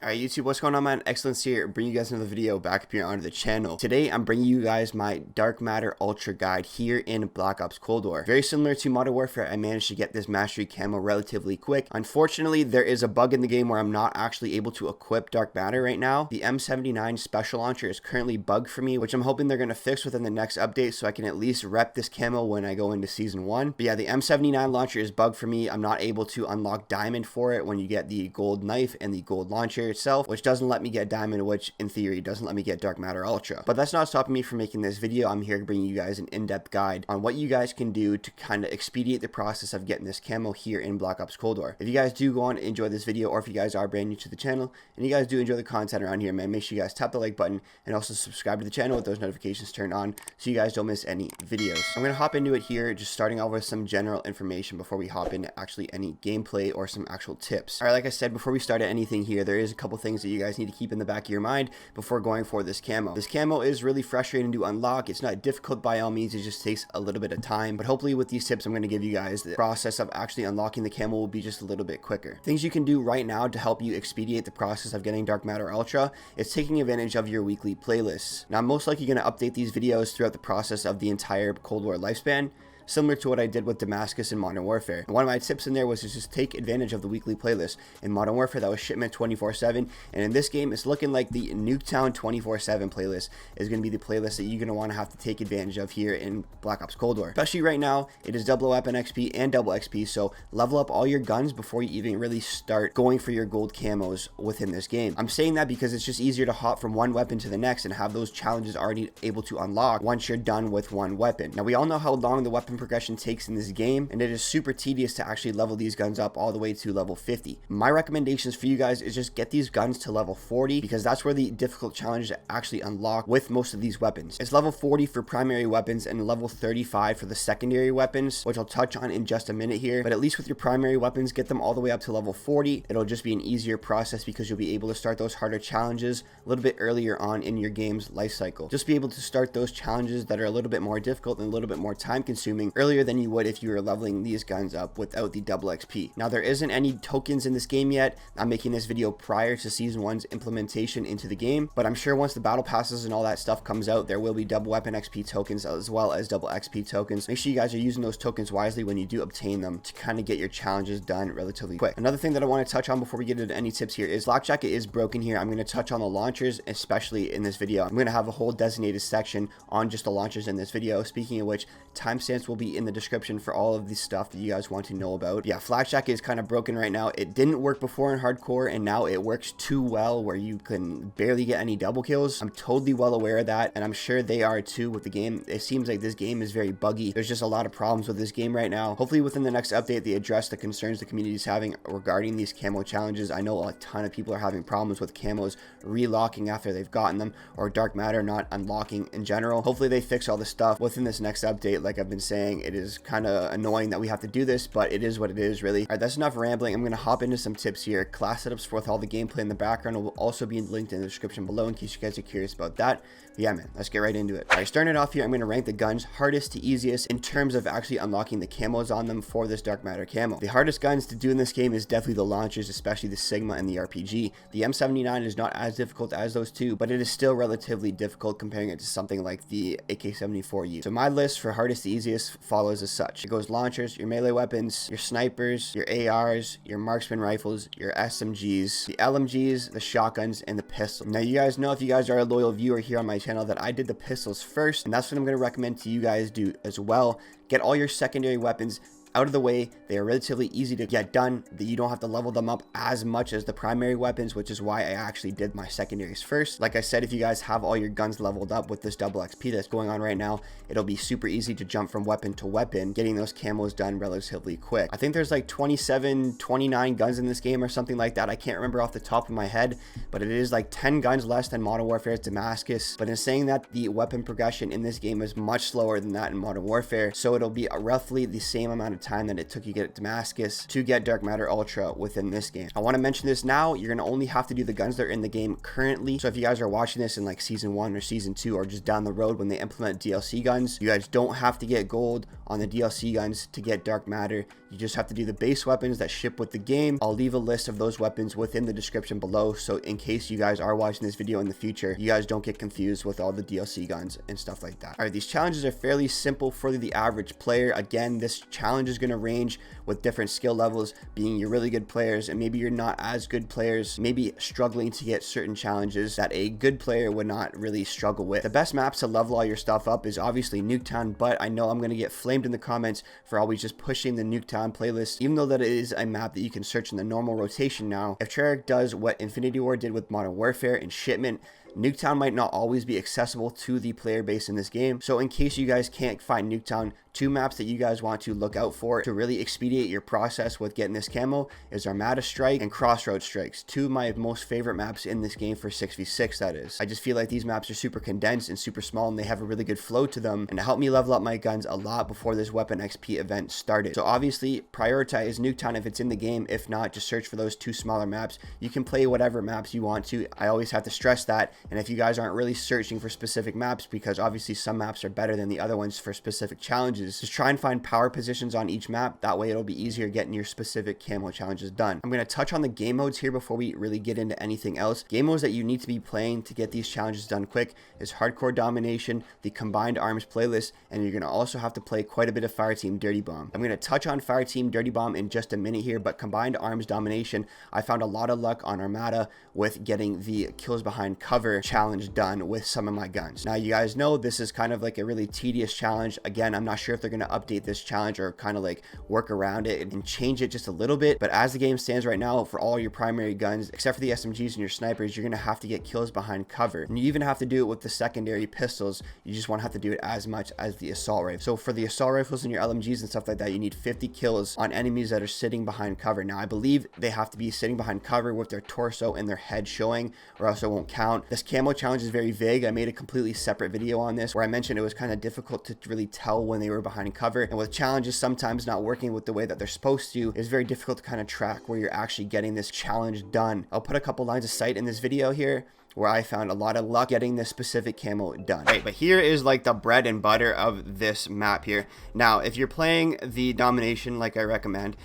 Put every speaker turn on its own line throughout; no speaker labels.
Alright YouTube, what's going on, man? Excellence here, bringing you guys another video back up here onto the channel. Today I'm bringing you guys my Dark Matter Ultra guide here in Black Ops Cold War. Very similar to Modern Warfare, I managed to get this mastery camo relatively quick. Unfortunately, there is a bug in the game where I'm not actually able to equip Dark Matter right now. The M79 special launcher is currently bugged for me, which I'm hoping they're going to fix within the next update so I can at least rep this camo when I go into Season 1. But yeah, the M79 launcher is bugged for me. I'm not able to unlock Diamond for it when you get the gold knife and the gold launcher itself, which doesn't let me get Diamond, which in theory doesn't let me get Dark Matter Ultra. But that's not stopping me from making this video. I'm here to bring you guys an in-depth guide on what you guys can do to kind of expedite the process of getting this camo here in Black Ops Cold War. If you guys do go on to enjoy this video, or if you guys are brand new to the channel and you guys do enjoy the content around here, man, make sure you guys tap the like button and also subscribe to the channel with those notifications turned on so you guys don't miss any videos. I'm going to hop into it here, just starting off with some general information before we hop into actually any gameplay or some actual tips. Alright, like I said, before we start at anything here, there is a couple things that you guys need to keep in the back of your mind before going for this camo. This camo is really frustrating to unlock. It's not difficult by all means, it just takes a little bit of time, but hopefully with these tips I'm going to give you guys, the process of actually unlocking the camo will be just a little bit quicker. Things you can do right now to help you expedite the process of getting Dark Matter Ultra is taking advantage of your weekly playlists. Now I'm most likely going to update these videos throughout the process of the entire Cold War lifespan, similar to what I did with Damascus in Modern Warfare. And one of my tips in there was to just take advantage of the weekly playlist. In Modern Warfare, that was Shipment 24/7, and in this game, it's looking like the Nuketown 24/7 playlist is going to be the playlist that you're going to want to have to take advantage of here in Black Ops Cold War. Especially right now, it is double weapon XP and double XP, so level up all your guns before you even really start going for your gold camos within this game. I'm saying that because it's just easier to hop from one weapon to the next and have those challenges already able to unlock once you're done with one weapon. Now, we all know how long the weapon progression takes in this game, and it is super tedious to actually level these guns up all the way to level 50. My recommendations for you guys is just get these guns to level 40, because that's where the difficult challenges actually unlock with most of these weapons. It's level 40 for primary weapons and level 35 for the secondary weapons, which I'll touch on in just a minute here. But at least with your primary weapons, get them all the way up to level 40. It'll just be an easier process because you'll be able to start those harder challenges a little bit earlier on in your game's life cycle. Just be able to start those challenges that are a little bit more difficult and a little bit more time consuming earlier than you would if you were leveling these guns up without the double XP. Now, there isn't any tokens in this game yet. I'm making this video prior to Season 1's implementation into the game, but I'm sure once the battle passes and all that stuff comes out, there will be double weapon XP tokens as well as double XP tokens. Make sure you guys are using those tokens wisely when you do obtain them to kind of get your challenges done relatively quick. Another thing that I want to touch on before we get into any tips here is Flak Jacket is broken here. I'm going to touch on the launchers, especially in this video. I'm going to have a whole designated section on just the launchers in this video. Speaking of which, timestamps will be in the description for all of the stuff that you guys want to know about. Yeah, Flak Jacket is kind of broken right now. It didn't work before in hardcore, and now it works too well where you can barely get any double kills. I'm totally well aware of that, and I'm sure they are too with the game. It seems like this game is very buggy. There's just a lot of problems with this game right now. Hopefully within the next update they address the concerns the community is having regarding these camo challenges. I know a ton of people are having problems with camos relocking after they've gotten them, or Dark Matter not unlocking in general. Hopefully they fix all the stuff within this next update. Like I've been saying, it is kind of annoying that we have to do this, but it is what it is, really. Alright, that's enough rambling. I'm going to hop into some tips here. Class setups with all the gameplay in the background will also be linked in the description below in case you guys are curious about that. But yeah, man, let's get right into it. Alright, starting it off here, I'm going to rank the guns hardest to easiest in terms of actually unlocking the camos on them for this Dark Matter camo. The hardest guns to do in this game is definitely the launchers, especially the Sigma and the RPG. The M79 is not as difficult as those two, but it is still relatively difficult comparing it to something like the AK-74U. So my list for hardest to easiest follows as such. It goes launchers, your melee weapons, your snipers, your ARs, your marksman rifles, your SMGs, the LMGs, the shotguns, and the pistol. Now, you guys know, if you guys are a loyal viewer here on my channel, that I did the pistols first, and that's what I'm going to recommend to you guys do as well. Get all your secondary weapons out of the way. They are relatively easy to get done, that you don't have to level them up as much as the primary weapons, which is why I actually did my secondaries first. Like I said, if you guys have all your guns leveled up with this double XP that's going on right now, it'll be super easy to jump from weapon to weapon, getting those camos done relatively quick. I think there's like 27, 29 guns in this game or something like that. I can't remember off the top of my head, but it is like 10 guns less than Modern Warfare's Damascus. But in saying that, the weapon progression in this game is much slower than that in Modern Warfare, so it'll be roughly the same amount of time that it took you to get Damascus to get Dark Matter Ultra within this game. I want to mention this now, you're going to only have to do the guns that are in the game currently. So if you guys are watching this in like season 1 or season 2 or just down the road when they implement DLC guns, you guys don't have to get gold on the DLC guns to get Dark Matter. You just have to do the base weapons that ship with the game. I'll leave a list of those weapons within the description below, so in case you guys are watching this video in the future, you guys don't get confused with all the DLC guns and stuff like that. All right, these challenges are fairly simple for the average player. Again, this challenge is going to range with different skill levels, being you're really good players and maybe you're not as good players, maybe struggling to get certain challenges that a good player would not really struggle with. The best maps to level all your stuff up is obviously Nuketown, but I know I'm going to get flamed in the comments for always just pushing the Nuketown playlist, even though that it is a map that you can search in the normal rotation now. If Treyarch does what Infinity Ward did with Modern Warfare and Shipment, Nuketown might not always be accessible to the player base in this game. So in case you guys can't find Nuketown, 2 maps that you guys want to look out for to really expedite your process with getting this camo is Armada Strike and Crossroads Strikes, 2 of my most favorite maps in this game for 6v6, that is. I just feel like these maps are super condensed and super small, and they have a really good flow to them, and it helped me level up my guns a lot before this Weapon XP event started. So obviously prioritize Nuketown if it's in the game. If not, just search for those 2 smaller maps. You can play whatever maps you want to. I always have to stress that. And if you guys aren't really searching for specific maps, because obviously some maps are better than the other ones for specific challenges, just try and find power positions on each map. That way it'll be easier getting your specific camo challenges done. I'm going to touch on the game modes here before we really get into anything else. Game modes that you need to be playing to get these challenges done quick is Hardcore Domination, the Combined Arms playlist, and you're going to also have to play quite a bit of Fireteam Dirty Bomb. I'm going to touch on Fireteam Dirty Bomb in just a minute here, but Combined Arms Domination, I found a lot of luck on Armada with getting the kills behind cover challenge done with some of my guns. Now you guys know this is kind of like a really tedious challenge. Again, I'm not sure if they're going to update this challenge or kind of like work around it and change it just a little bit, but as the game stands right now, for all your primary guns except for the SMGs and your snipers, you're going to have to get kills behind cover, and you even have to do it with the secondary pistols. You just won't have to do it as much as the assault rifle. So for the assault rifles and your LMGs and stuff like that, you need 50 kills on enemies that are sitting behind cover. Now I believe they have to be sitting behind cover with their torso and their head showing, or else it won't count. This camo challenge is very vague. I made a completely separate video on this where I mentioned it was kind of difficult to really tell when they were behind cover, and with challenges sometimes not working with the way that they're supposed to, it's very difficult to kind of track where you're actually getting this challenge done. I'll put a couple lines of sight in this video here where I found a lot of luck getting this specific camo done. Right, but here is like the bread and butter of this map here. Now if you're playing the Domination like I recommend,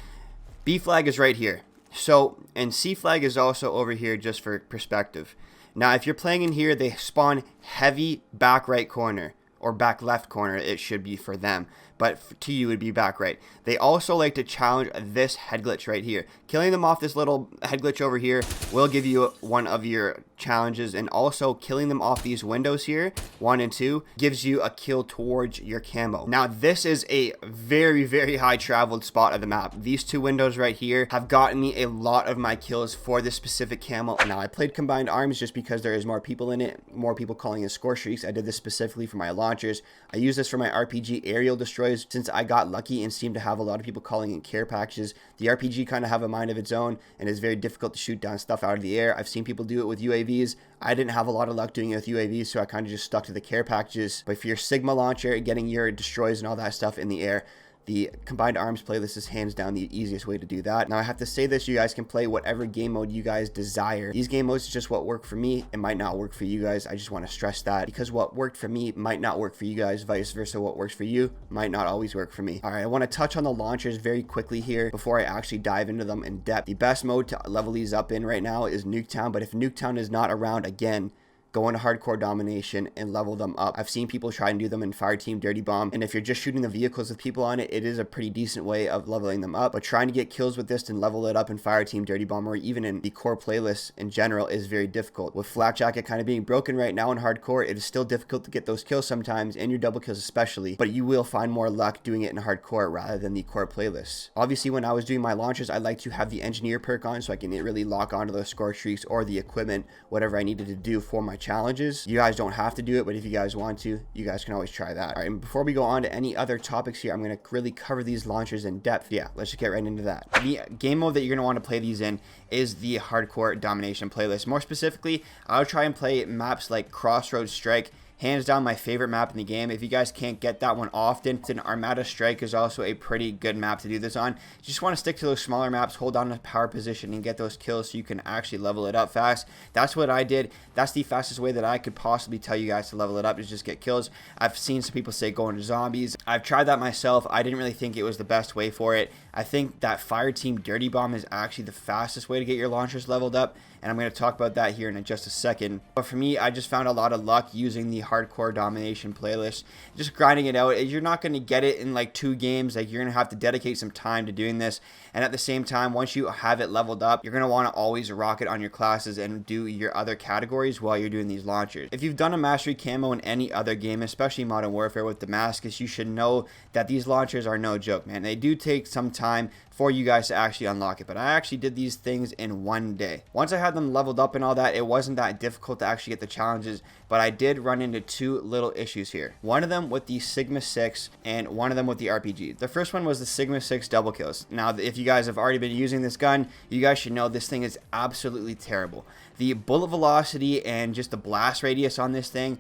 B flag is right here. So, and C flag is also over here just for perspective. Now if you're playing in here, they spawn heavy back right corner, or back left corner, it should be for them, but to you it would be back right. They also like to challenge this head glitch right here. Killing them off this little head glitch over here will give you one of your challenges, and also killing them off these windows here, 1 and 2, gives you a kill towards your camo. Now this is a very, very high traveled spot of the map. These 2 windows right here have gotten me a lot of my kills for this specific camo. Now I played Combined Arms just because there is more people in it, more people calling in score streaks. I did this specifically for my launchers. I use this for my RPG aerial destroys since I got lucky and seem to have a lot of people calling in care packages. The RPG kind of have a mind of its own, and it's very difficult to shoot down stuff out of the air. I've seen people do it with UAVs. I didn't have a lot of luck doing it with UAVs, so I kind of just stuck to the care packages. But for your Sigma launcher, getting your destroys and all that stuff in the air, the Combined Arms playlist is hands down the easiest way to do that. Now I have to say this, you guys can play whatever game mode you guys desire. These game modes is just what work for me. It might not work for you guys. I just want to stress that, because what worked for me might not work for you guys, vice versa. What works for you might not always work for me. All right, I want to touch on the launchers very quickly here before I actually dive into them in depth. The best mode to level these up in right now is Nuketown, but if Nuketown is not around, again, go into Hardcore Domination and level them up. I've seen people try and do them in Fireteam Dirty Bomb, and if you're just shooting the vehicles with people on it, it is a pretty decent way of leveling them up, but trying to get kills with this and level it up in Fireteam Dirty Bomb, or even in the core playlist in general, is very difficult. With Flak Jacket kind of being broken right now in Hardcore, it is still difficult to get those kills sometimes, and your double kills especially, but you will find more luck doing it in Hardcore rather than the core playlist. Obviously, when I was doing my launches, I like to have the Engineer perk on so I can really lock onto those score streaks or the equipment, whatever I needed to do for my challenges. You guys don't have to do it, but if you guys want to, you guys can always try that. All right, and before we go on to any other topics here, I'm going to really cover these launchers in depth. Yeah, let's just get right into that. The game mode that you're going to want to play these in is the Hardcore Domination playlist. More specifically, I'll try and play maps like Crossroads Strike hands down my favorite map in the game. If you guys can't get that one often, then Armada Strike is also a pretty good map to do this on. You just want to stick to those smaller maps, hold down the power position, and get those kills so you can actually level it up fast. That's what I did. That's the fastest way that I could possibly tell you guys to level it up, is just get kills. I've seen some people say go into zombies. I've tried that myself. I didn't really think it was the best way for it. I think that Fire Team Dirty Bomb is actually the fastest way to get your launchers leveled up, and I'm going to talk about that here in just a second. But for me, I just found a lot of luck using the Hardcore Domination playlist, just grinding it out. You're not going to get it in like 2 games. Like, you're going to have to dedicate some time to doing this, and at the same time, once you have it leveled up, you're going to want to always rock it on your classes and do your other categories while you're doing these launchers. If you've done a mastery camo in any other game, especially Modern Warfare with Damascus, you should know that these launchers are no joke, man. They do take some time for you guys to actually unlock it, but I actually did these things in 1 day. Once I had them leveled up and all that, it wasn't that difficult to actually get the challenges, but I did run into 2 little issues here. One of them with the Sigma 6 and one of them with the RPG. The first one was the Sigma 6 double kills. Now, if you guys have already been using this gun, you guys should know this thing is absolutely terrible. The bullet velocity and just the blast radius on this thing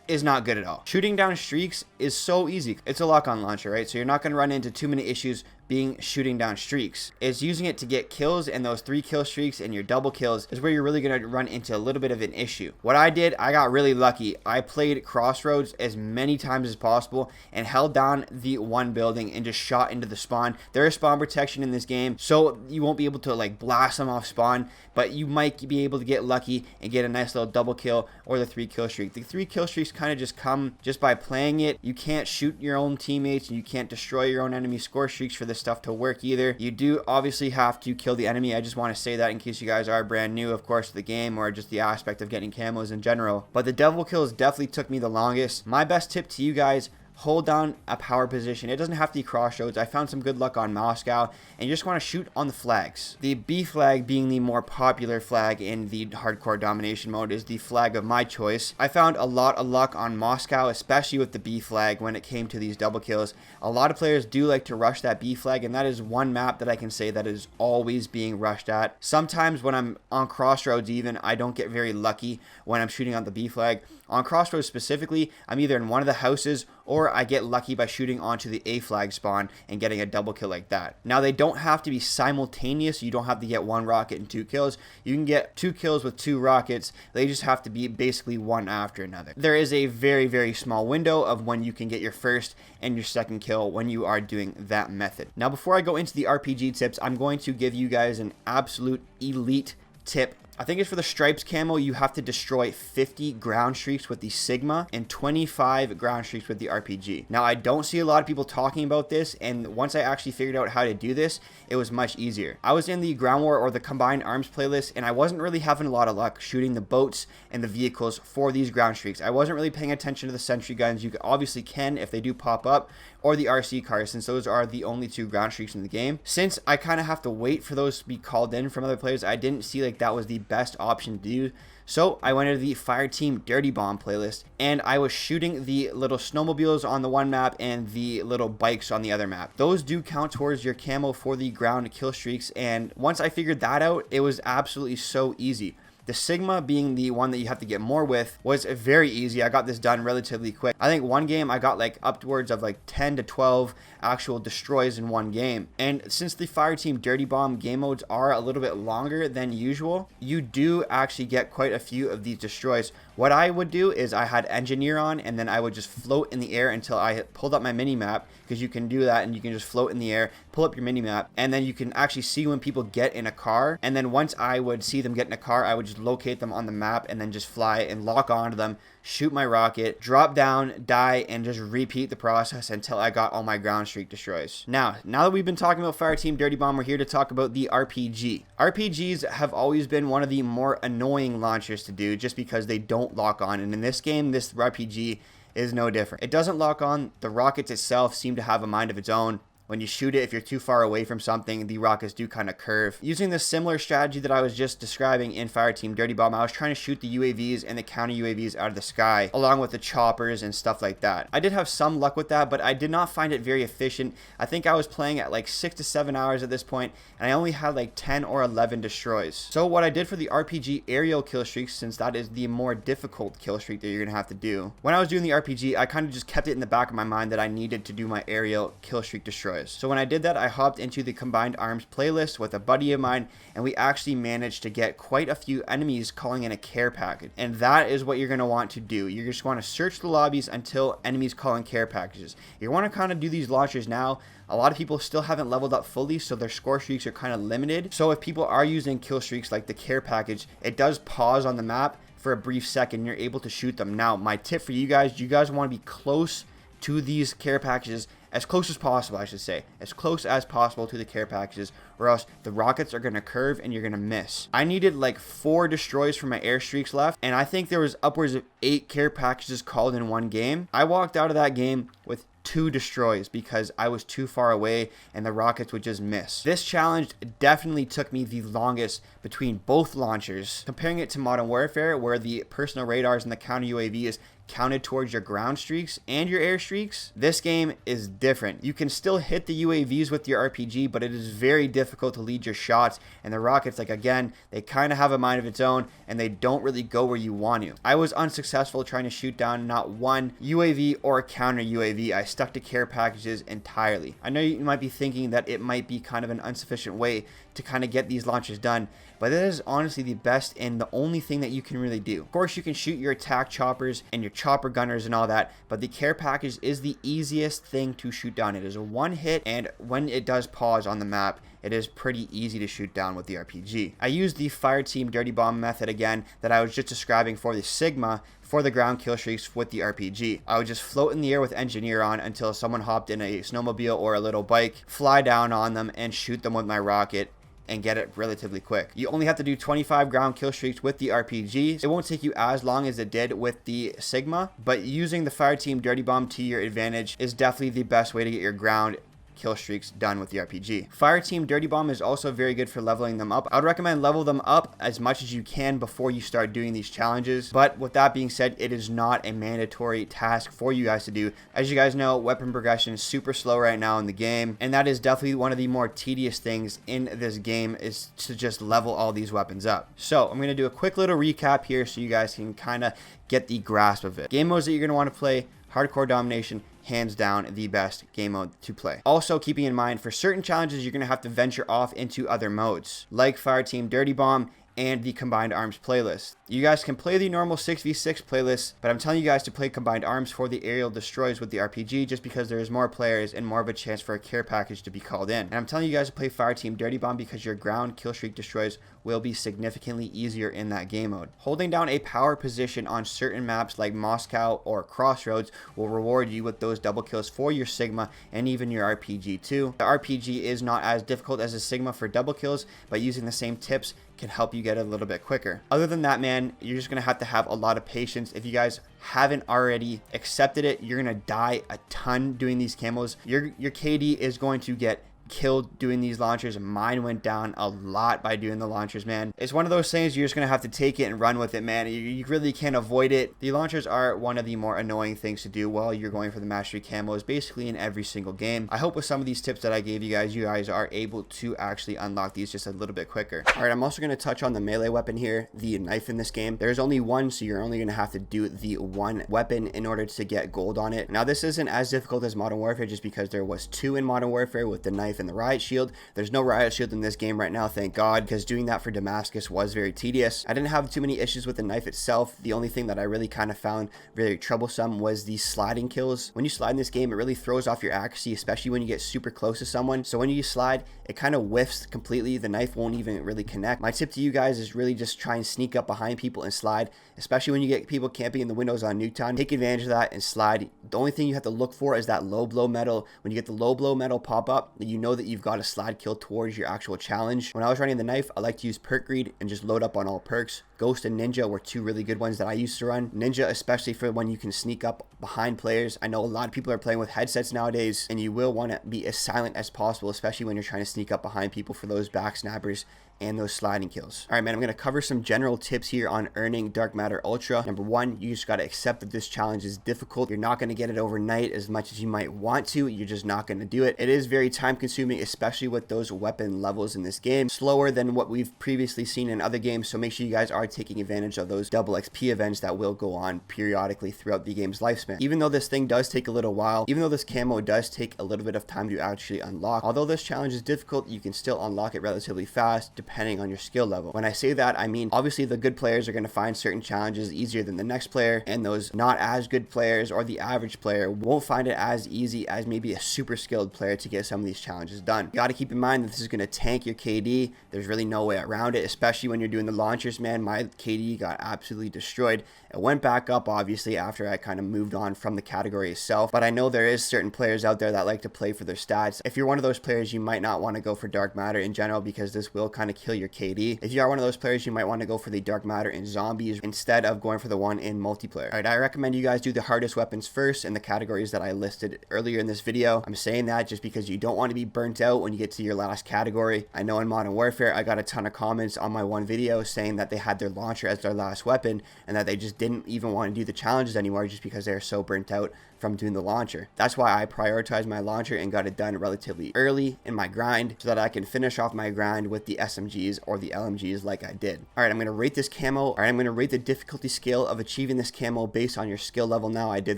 is not good at all. Shooting down streaks is so easy. It's a lock-on launcher, right? So you're not going to run into too many issues being shooting down streaks. It's using it to get kills, and those 3 kill streaks and your double kills is where you're really going to run into a little bit of an issue. What I did, I got really lucky. I played Crossroads as many times as possible and held down the one building and just shot into the spawn. There is spawn protection in this game, so you won't be able to like blast them off spawn, but you might be able to get lucky and get a nice little double kill or the 3 kill streak. The 3 kill streaks kind of just come just by playing it. You can't shoot your own teammates, and you can't destroy your own enemy score streaks for this stuff to work either. You do obviously have to kill the enemy. I just want to say that in case you guys are brand new, of course, to the game or just the aspect of getting camos in general. But the double kills definitely took me the longest. My best tip to you guys: hold down a power position. It doesn't have to be Crossroads. I found some good luck on Moscow, and you just want to shoot on the flags. The B flag, being the more popular flag in the Hardcore Domination mode, is the flag of my choice. I found a lot of luck on Moscow, especially with the B flag when it came to these double kills. A lot of players do like to rush that B flag, and that is one map that I can say that is always being rushed at. Sometimes when I'm on Crossroads even, I don't get very lucky when I'm shooting on the B flag. On Crossroads specifically, I'm either in one of the houses or I get lucky by shooting onto the A flag spawn and getting a double kill like that. Now, they don't have to be simultaneous. You don't have to get 1 rocket and 2 kills. You can get 2 kills with 2 rockets. They just have to be basically one after another. There is a very, very small window of when you can get your first and your second kill when you are doing that method. Now, before I go into the RPG tips, I'm going to give you guys an absolute elite tip. I think it's for the Stripes camo. You have to destroy 50 ground streaks with the Sigma and 25 ground streaks with the RPG. Now, I don't see a lot of people talking about this, and once I actually figured out how to do this, it was much easier. I was in the Ground War or the Combined Arms playlist, and I wasn't really having a lot of luck shooting the boats and the vehicles for these ground streaks. I wasn't really paying attention to the sentry guns. You obviously can if they do pop up, or the RC cars, since those are the only 2 ground streaks in the game. Since I kind of have to wait for those to be called in from other players, I didn't see like that was the best option to do. So I went into the Fire Team Dirty Bomb playlist, and I was shooting the little snowmobiles on the one map and the little bikes on the other map. Those do count towards your camo for the ground kill streaks, and once I figured that out, it was absolutely so easy. The Sigma, being the one that you have to get more with, was very easy. I got this done relatively quick. I think one game I got like upwards of like 10 to 12 actual destroys in one game. And since the Fire Team Dirty Bomb game modes are a little bit longer than usual, you do actually get quite a few of these destroys. What I would do is I had Engineer on, and then I would just float in the air until I pulled up my mini map, because you can do that and you can just float in the air, pull up your mini map, and then you can actually see when people get in a car. And then once I would see them get in a car, I would just locate them on the map and then just fly and lock onto them, shoot my rocket, drop down, die, and just repeat the process until I got all my ground streak destroys. Now that we've been talking about Fire Team Dirty Bomb, we're here to talk about the RPG. RPGs have always been one of the more annoying launchers to do just because they don't lock on, and in this game, this RPG is no different. It doesn't lock on. The rockets itself seem to have a mind of its own. when you shoot it, if you're too far away from something, the rockets do kind of curve. Using the similar strategy that I was just describing in Fireteam Dirty Bomb, I was trying to shoot the UAVs and the counter UAVs out of the sky, along with the choppers and stuff like that. I did have some luck with that, but I did not find it very efficient. I think I was playing at like 6 to 7 hours at this point, and I only had like 10 or 11 destroys. So what I did for the RPG aerial kill streaks, since that is the more difficult kill streak that you're gonna have to do, when I was doing the RPG, I kind of just kept it in the back of my mind that I needed to do my aerial kill streak destroys. So when I did that, I hopped into the Combined Arms playlist with a buddy of mine, and we actually managed to get quite a few enemies calling in a care package. And that is what you're going to want to do. You just want to search the lobbies until enemies call in care packages. You want to kind of do these launchers now. A lot of people still haven't leveled up fully, so their score streaks are kind of limited. So if people are using kill streaks like the care package, it does pause on the map for a brief second. You're able to shoot them. Now, my tip for you guys want to be close to these care packages, as close as possible, I should say, as close as possible to the care packages, or else the rockets are going to curve and you're going to miss. I needed like 4 destroys for my air streaks left, and I think there was upwards of 8 care packages called in one game. I walked out of that game with 2 destroys because I was too far away and the rockets would just miss. This challenge definitely took me the longest between both launchers. Comparing it to Modern Warfare, where the personal radars and the counter UAVs counted towards your ground streaks and your air streaks, this game is different. You can still hit the UAVs with your RPG, but it is very difficult to lead your shots, and the rockets, like, again, they kind of have a mind of its own and they don't really go where you want to. I was unsuccessful trying to shoot down not one UAV or counter UAV. I stuck to care packages entirely. I know you might be thinking that it might be kind of an insufficient way to kind of get these launches done, but that is honestly the best and the only thing that you can really do. Of course, you can shoot your attack choppers and your chopper gunners and all that, but the care package is the easiest thing to shoot down. It is a one hit, and when it does pause on the map, it is pretty easy to shoot down with the RPG. I used the Fireteam Dirty Bomb method again that I was just describing for the Sigma for the ground kill streaks with the RPG. I would just float in the air with Engineer on until someone hopped in a snowmobile or a little bike, fly down on them and shoot them with my rocket and get it relatively quick. You only have to do 25 ground kill streaks with the RPG. It won't take you as long as it did with the Sigma, but using the Fireteam Dirty Bomb to your advantage is definitely the best way to get your ground kill streaks done with the RPG. Fireteam Dirty Bomb is also very good for leveling them up. I would recommend level them up as much as you can before you start doing these challenges, but with that being said, it is not a mandatory task for you guys to do. As you guys know, weapon progression is super slow right now in the game, and that is definitely one of the more tedious things in this game, is to just level all these weapons up. So I'm going to do a quick little recap here so you guys can kind of get the grasp of it. Game modes that you're going to want to play: Hardcore Domination, hands down the best game mode to play. Also, keeping in mind, for certain challenges, you're going to have to venture off into other modes, like Fireteam Dirty Bomb and the Combined Arms playlist. You guys can play the normal 6v6 playlist, but I'm telling you guys to play Combined Arms for the aerial destroys with the RPG, just because there is more players and more of a chance for a care package to be called in. And I'm telling you guys to play Fireteam Dirty Bomb because your ground kill streak destroys will be significantly easier in that game mode. Holding down a power position on certain maps like Moscow or Crossroads will reward you with those double kills for your Sigma and even your RPG too. The RPG is not as difficult as a Sigma for double kills, but using the same tips can help you get it a little bit quicker. Other than that, man, you're just gonna have to have a lot of patience. If you guys haven't already accepted it, you're gonna die a ton doing these camos. Your KD is going to get killed doing these launchers. Mine went down a lot by doing the launchers, man. It's one of those things you're just gonna have to take it and run with it, man. You really can't avoid it. The launchers are one of the more annoying things to do while you're going for the mastery camos, basically in every single game. I hope with some of these tips that I gave you guys are able to actually unlock these just a little bit quicker. All right, I'm also gonna touch on the melee weapon here, the knife in this game. There's only one, so you're only gonna have to do the one weapon in order to get gold on it. Now, this isn't as difficult as Modern Warfare, just because there was 2 in Modern Warfare with the knife and the riot shield. There's no riot shield in this game right now, thank God, because doing that for Damascus was very tedious. I didn't have too many issues with the knife itself. The only thing that I really kind of found very troublesome was the sliding kills. When you slide in this game, it really throws off your accuracy, especially when you get super close to someone. So when you slide, it kind of whiffs completely. The knife won't even really connect. My tip to you guys is really just try and sneak up behind people and slide, especially when you get people camping in the windows on Nuketown. Take advantage of that and slide. The only thing you have to look for is that low blow metal. When you get the low blow metal pop up, you know that you've got a slide kill towards your actual challenge. When I was running the knife, I like to use perk greed and just load up on all perks. Ghost and Ninja were two really good ones that I used to run. Ninja, especially for when you can sneak up behind players. I know a lot of people are playing with headsets nowadays, and you will want to be as silent as possible, especially when you're trying to sneak up behind people for those back snappers and those sliding kills. All right, man, I'm going to cover some general tips here on earning Dark Matter Ultra. Number one, you just got to accept that this challenge is difficult. You're not going to get it overnight as much as you might want to. You're just not going to do it. It is very time consuming, especially with those weapon levels in this game. Slower than what we've previously seen in other games, so make sure you guys are taking advantage of those double XP events that will go on periodically throughout the game's lifespan. Even though this thing does take a little while, even though this camo does take a little bit of time to actually unlock, although this challenge is difficult, you can still unlock it relatively fast depending on your skill level. When I say that, I mean obviously the good players are going to find certain challenges easier than the next player, and those not as good players or the average player won't find it as easy as maybe a super skilled player to get some of these challenges done. You got to keep in mind that this is going to tank your KD. There's really no way around it, especially when you're doing the launchers, man. My KD got absolutely destroyed. It went back up obviously after I kind of moved on from the category itself, but I know there is certain players out there that like to play for their stats. If you're one of those players, you might not want to go for Dark Matter in general because this will kind of kill your KD. If you are one of those players, you might want to go for the Dark Matter in zombies instead of going for the one in multiplayer. All right, I recommend you guys do the hardest weapons first in the categories that I listed earlier in this video. I'm saying that just because you don't want to be burnt out when you get to your last category. I know in Modern Warfare, I got a ton of comments on my one video saying that they had their launcher as their last weapon and that they just didn't even want to do the challenges anymore just because they're so burnt out from doing the launcher. That's why I prioritized my launcher and got it done relatively early in my grind so that I can finish off my grind with the SMGs or the LMGs like I did. All right, I'm going to rate this camo. All right, I'm going to rate the difficulty scale of achieving this camo based on your skill level now. I did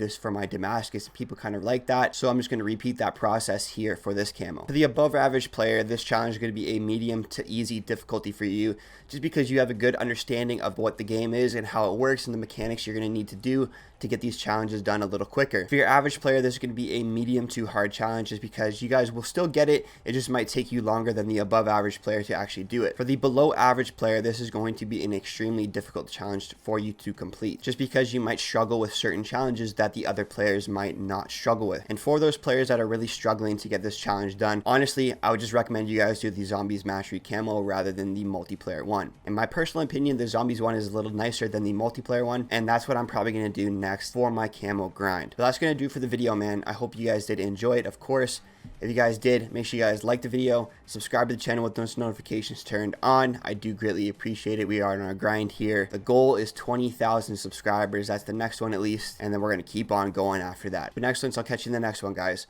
this for my Damascus and people kind of like that, so I'm just going to repeat that process here for this camo. For the above average player, this challenge is going to be a medium to easy difficulty for you just because you have a good understanding of what the game is and how it works and the mechanics you're going to need to do to get these challenges done a little quicker. For your average player, this is going to be a medium to hard challenge just because you guys will still get it. It just might take you longer than the above average player to actually do it. For the below average player, this is going to be an extremely difficult challenge for you to complete just because you might struggle with certain challenges that the other players might not struggle with. And for those players that are really struggling to get this challenge done, honestly, I would just recommend you guys do the Zombies Mastery Camo rather than the multiplayer one. In my personal opinion, the Zombies one is a little nicer than the multiplayer one, and that's what I'm probably going to do next for my camo grind. But that's going to do for the video, man. I hope you guys did enjoy it. Of course, if you guys did, make sure you guys like the video, subscribe to the channel with those notifications turned on. I do greatly appreciate it. We are on our grind here. The goal is 20,000 subscribers. That's the next one at least, and then we're going to keep on going after that. But excellent. I'll catch you in the next one, guys.